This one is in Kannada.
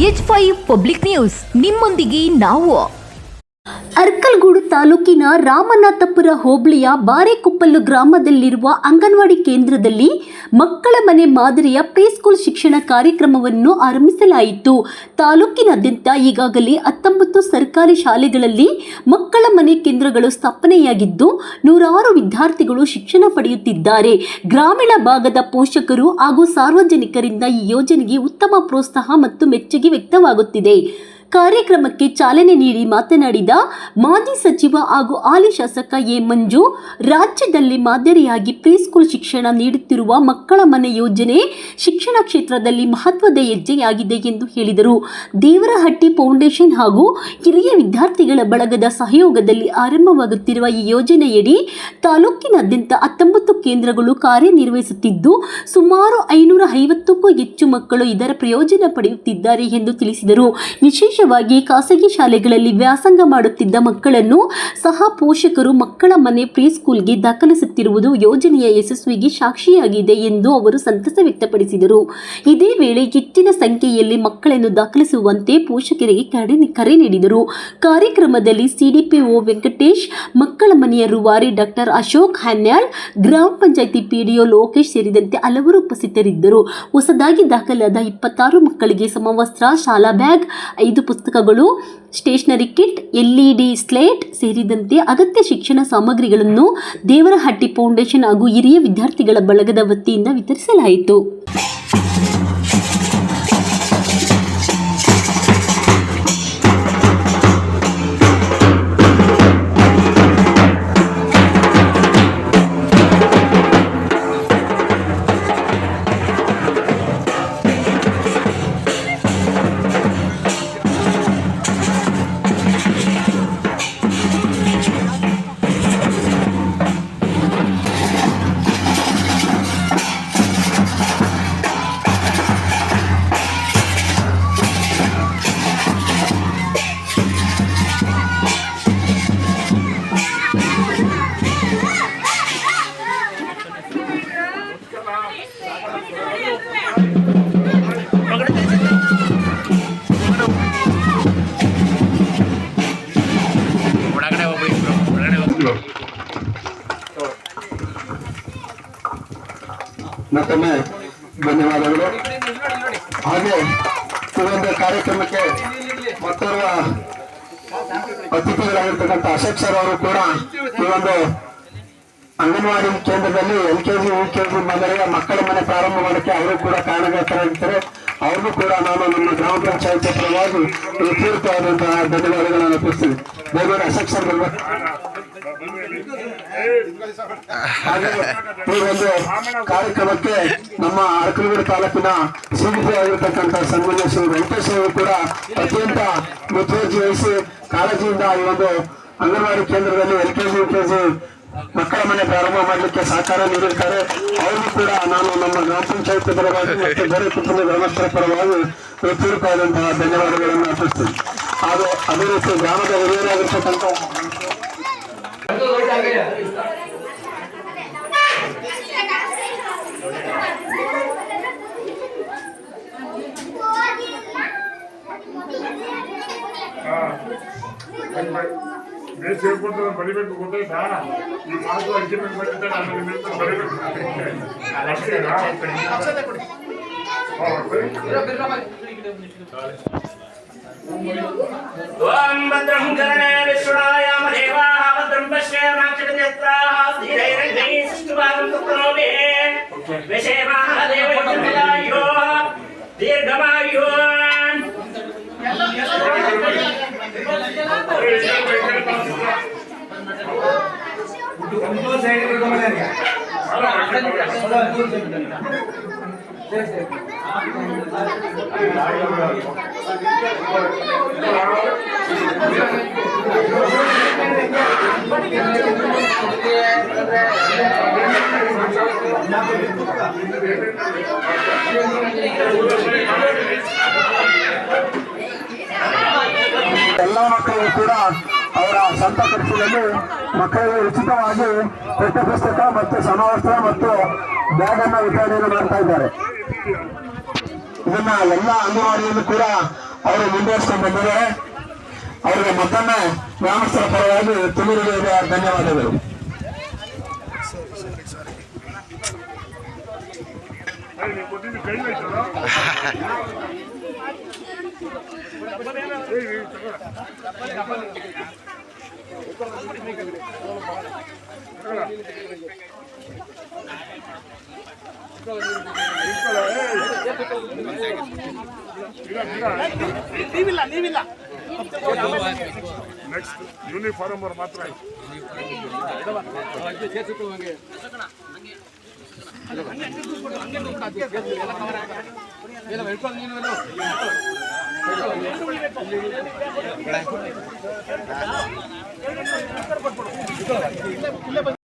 H5 ಪಬ್ಲಿಕ್ ನ್ಯೂಸ್ ನಿಮ್ಮೊಂದಿಗೆ ನಾವು. ಅರ್ಕಲಗೂಡು ತಾಲೂಕಿನ ರಾಮನಾಥಪುರ ಹೋಬಳಿಯ ಬಾರೆಕೊಪ್ಪಲು ಗ್ರಾಮದಲ್ಲಿರುವ ಅಂಗನವಾಡಿ ಕೇಂದ್ರದಲ್ಲಿ ಮಕ್ಕಳ ಮನೆ ಮಾದರಿಯ ಪ್ರೀಸ್ಕೂಲ್ ಶಿಕ್ಷಣ ಕಾರ್ಯಕ್ರಮವನ್ನು ಆರಂಭಿಸಲಾಯಿತು. ತಾಲೂಕಿನಾದ್ಯಂತ ಈಗಾಗಲೇ 19 ಸರ್ಕಾರಿ ಶಾಲೆಗಳಲ್ಲಿ ಮಕ್ಕಳ ಮನೆ ಕೇಂದ್ರಗಳು ಸ್ಥಾಪನೆಯಾಗಿದ್ದು ನೂರಾರು ವಿದ್ಯಾರ್ಥಿಗಳು ಶಿಕ್ಷಣ ಪಡೆಯುತ್ತಿದ್ದಾರೆ. ಗ್ರಾಮೀಣ ಭಾಗದ ಪೋಷಕರು ಹಾಗೂ ಸಾರ್ವಜನಿಕರಿಂದ ಈ ಯೋಜನೆಗೆ ಉತ್ತಮ ಪ್ರೋತ್ಸಾಹ ಮತ್ತು ಮೆಚ್ಚುಗೆ ವ್ಯಕ್ತವಾಗುತ್ತಿದೆ. ಕಾರ್ಯಕ್ರಮಕ್ಕೆ ಚಾಲನೆ ನೀಡಿ ಮಾತನಾಡಿದ ಮಾಜಿ ಸಚಿವ ಹಾಗೂ ಹಾಲಿ ಶಾಸಕ ಎ. ಮಂಜು, ರಾಜ್ಯದಲ್ಲಿ ಮಾದರಿಯಾಗಿ ಪ್ರೀಸ್ಕೂಲ್ ಶಿಕ್ಷಣ ನೀಡುತ್ತಿರುವ ಮಕ್ಕಳ ಮನೆ ಯೋಜನೆ ಶಿಕ್ಷಣ ಕ್ಷೇತ್ರದಲ್ಲಿ ಮಹತ್ವದ ಹೆಜ್ಜೆಯಾಗಿದೆ ಎಂದು ಹೇಳಿದರು. ದೇವರಹಟ್ಟಿ ಫೌಂಡೇಶನ್ ಹಾಗೂ ಹಿರಿಯ ವಿದ್ಯಾರ್ಥಿಗಳ ಬಳಗದ ಸಹಯೋಗದಲ್ಲಿ ಆರಂಭವಾಗುತ್ತಿರುವ ಈ ಯೋಜನೆಯಡಿ ತಾಲೂಕಿನಾದ್ಯಂತ 19 ಕೇಂದ್ರಗಳು ಕಾರ್ಯನಿರ್ವಹಿಸುತ್ತಿದ್ದು ಸುಮಾರು 550ಕ್ಕೂ ಹೆಚ್ಚು ಮಕ್ಕಳು ಇದರ ಪ್ರಯೋಜನ ಪಡೆಯುತ್ತಿದ್ದಾರೆ ಎಂದು ತಿಳಿಸಿದರು. ವಿಶೇಷವಾಗಿ ಖಾಸಗಿ ಶಾಲೆಗಳಲ್ಲಿ ವ್ಯಾಸಂಗ ಮಾಡುತ್ತಿದ್ದ ಮಕ್ಕಳನ್ನು ಸಹ ಪೋಷಕರು ಮಕ್ಕಳ ಮನೆ ಪ್ರೀಸ್ಕೂಲ್ಗೆ ದಾಖಲಿಸುತ್ತಿರುವುದು ಯೋಜನೆಯ ಯಶಸ್ವಿಗೆ ಸಾಕ್ಷಿಯಾಗಿದೆ ಎಂದು ಅವರು ಸಂತಸ ವ್ಯಕ್ತಪಡಿಸಿದರು. ಇದೇ ವೇಳೆ ಹೆಚ್ಚಿನ ಸಂಖ್ಯೆಯಲ್ಲಿ ಮಕ್ಕಳನ್ನು ದಾಖಲಿಸುವಂತೆ ಪೋಷಕರಿಗೆ ಕರೆ ನೀಡಿದರು. ಕಾರ್ಯಕ್ರಮದಲ್ಲಿ ಸಿಡಿಪಿಒ ವೆಂಕಟೇಶ್, ಮಕ್ಕಳ ಮನೆಯ ರೂವಾರಿ ಡಾಕ್ಟರ್ ಅಶೋಕ್ ಹನ್ಯಾಳ್, ಗ್ರಾಮ ಪಂಚಾಯಿತಿ ಪಿಡಿಒ ಲೋಕೇಶ್ ಸೇರಿದಂತೆ ಹಲವರು ಉಪಸ್ಥಿತರಿದ್ದರು. ಹೊಸದಾಗಿ ದಾಖಲಾದ 26 ಮಕ್ಕಳಿಗೆ ಸಮವಸ್ತ್ರ, ಶಾಲಾ ಬ್ಯಾಗ್, 5 ಪುಸ್ತಕಗಳು, ಸ್ಟೇಷನರಿ ಕಿಟ್, LED ಸ್ಲೇಟ್ ಸೇರಿದಂತೆ ಅಗತ್ಯ ಶಿಕ್ಷಣ ಸಾಮಗ್ರಿಗಳನ್ನು ದೇವರಹಟ್ಟಿ ಫೌಂಡೇಶನ್ ಹಾಗೂ ಹಿರಿಯ ವಿದ್ಯಾರ್ಥಿಗಳ ಬಳಗದ ವತಿಯಿಂದ ವಿತರಿಸಲಾಯಿತು. ಮತ್ತೊಮ್ಮೆ ಧನ್ಯವಾದಗಳು. ಹಾಗೆ ಈ ಒಂದು ಕಾರ್ಯಕ್ರಮಕ್ಕೆ ಮತ್ತೋರ್ವ ಅತಿಥಿಗಳಾಗಿರ್ತಕ್ಕಂಥ ಅಶೋಕ್ ಸರ್ ಅವರು ಕೂಡ ಈ ಒಂದು ಅಂಗನವಾಡಿ ಕೇಂದ್ರದಲ್ಲಿ LKG UKG ಮಾದರಿಯ ಮಕ್ಕಳ ಮನೆ ಪ್ರಾರಂಭ ಮಾಡೋಕ್ಕೆ ಅವರು ಕೂಡ ಕಾರಣಕರ್ತರಾಗಿರ್ತಾರೆ. ಅವ್ರಿಗೂ ಕೂಡ ನಾನು ನಮ್ಮ ಗ್ರಾಮ ಪಂಚಾಯತ್ ಪರವಾಗಿ ಪೂರ್ವಕವಾದಂತಹ ಧನ್ಯವಾದಗಳನ್ನು ಅರ್ಪಿಸ್ತೀನಿ. ದಯಮಾಡಿ ಅಶೋಕ್ ಸರ್ ಬರ್ಬೇಕು. ಹಾಗೆ ಈ ಒಂದು ಕಾರ್ಯಕ್ರಮಕ್ಕೆ ನಮ್ಮ ಅರಕಲಗೂಡು ತಾಲೂಕಿನ ಸಿಡಿಪಿ ಆಗಿರ್ತಕ್ಕಂಥ ಸನ್ಮಾನ್ಯ ಶ್ರೀ ವೆಂಕಟೇಶ್ ಅವರು ಕೂಡ ಅತ್ಯಂತ ಮುತುವರ್ಜಿ ವಹಿಸಿ ಕಾಳಜಿಯಿಂದ ಈ ಒಂದು ಅಂಗನವಾಡಿ ಕೇಂದ್ರದಲ್ಲಿ LKG UKG ಮಕ್ಕಳ ಮನೆ ಪ್ರಾರಂಭ ಮಾಡಲಿಕ್ಕೆ ಸಹಕಾರ ನೀಡಿರ್ತಾರೆ. ಅವ್ರಿಗೂ ಕೂಡ ನಾನು ನಮ್ಮ ಗ್ರಾಮ ಪಂಚಾಯತ್ ಪರವಾಗಿ ಮತ್ತು ಬೇರೆ ಕುಟುಂಬ ಗ್ರಾಮಸ್ಥರ ಪರವಾಗಿ ಪೂರ್ವಕವಾದಂತಹ ಧನ್ಯವಾದಗಳನ್ನು ಅರ್ಪಿಸ್ತೀನಿ. ಹಾಗೂ ಅದೇ ರೀತಿ ಗ್ರಾಮದ ಹಿರಿಯರಾಗಿರ್ತಕ್ಕಂಥ ಬರಿಬೇಕು ಗೊತ್ತಾಯ್ತಾ? ಈ ಮಾತು ಅಗ್ರಿಮೆಂಟ್ ಮಾಡಿದ್ದಾರೆ, ಬರಿಬೇಕು. ಓಂ ಭದ್ರಂ ಕರ್ಣೇ ವಿಷ್ಣುಯಾಮ ದೇವಾಃ ಭದ್ರಂ ಪಶ್ಯೇಮಾಕ್ಷಿತನೇತ್ರಾಃ ಸ್ಥಿರೈರ್ಗಣೈ ಸುಷ್ಠುಭಾಗಂ ತತ್ರೋಮಿ ವಿಷೇಮಾಃ ದೇವೈರ್ಗಮಲಾಯೋ ದೀರ್ಘಮಾಯೋ ಎಲ್ಲ ಮಕ್ಕಳಿಗೂ ಕೂಡ ಅವರ ಸ್ವಂತ ಖರ್ಚಿನಲ್ಲಿ ಮಕ್ಕಳಿಗೆ ಉಚಿತವಾಗಿ ಪಠ್ಯಪುಸ್ತಕ ಮತ್ತು ಸಮವಸ್ತ್ರ ಮತ್ತು ಬ್ಯಾಗ್ ಅನ್ನು ವಿತರಣೆಯನ್ನು ಮಾಡ್ತಾ ಇದ್ದಾರೆ. ಇದನ್ನ ಎಲ್ಲ ಅಂಗನವಾಡಿಯಲ್ಲೂ ಕೂಡ ಅವರು ಮುಂದುವರಿಸ್ಕೊಂಡು ಬಂದಿದ್ದಾರೆ. ಅವರಿಗೆ ಮತ್ತೊಮ್ಮೆ ಗ್ರಾಮಸ್ಥರ ಪರವಾಗಿ ತುಮೂರಿಗೆ ಧನ್ಯವಾದಗಳು. ನೀವು ಕೊಟ್ಟಿದ್ದು ಕೈ ಆಯ್ತಲ್ಲ ನೀವಿಲ್ಲ ನೆಕ್ಸ್ಟ್ ಯೂನಿಫಾರ್ಮ್ ಅವ್ರು ಮಾತ್ರ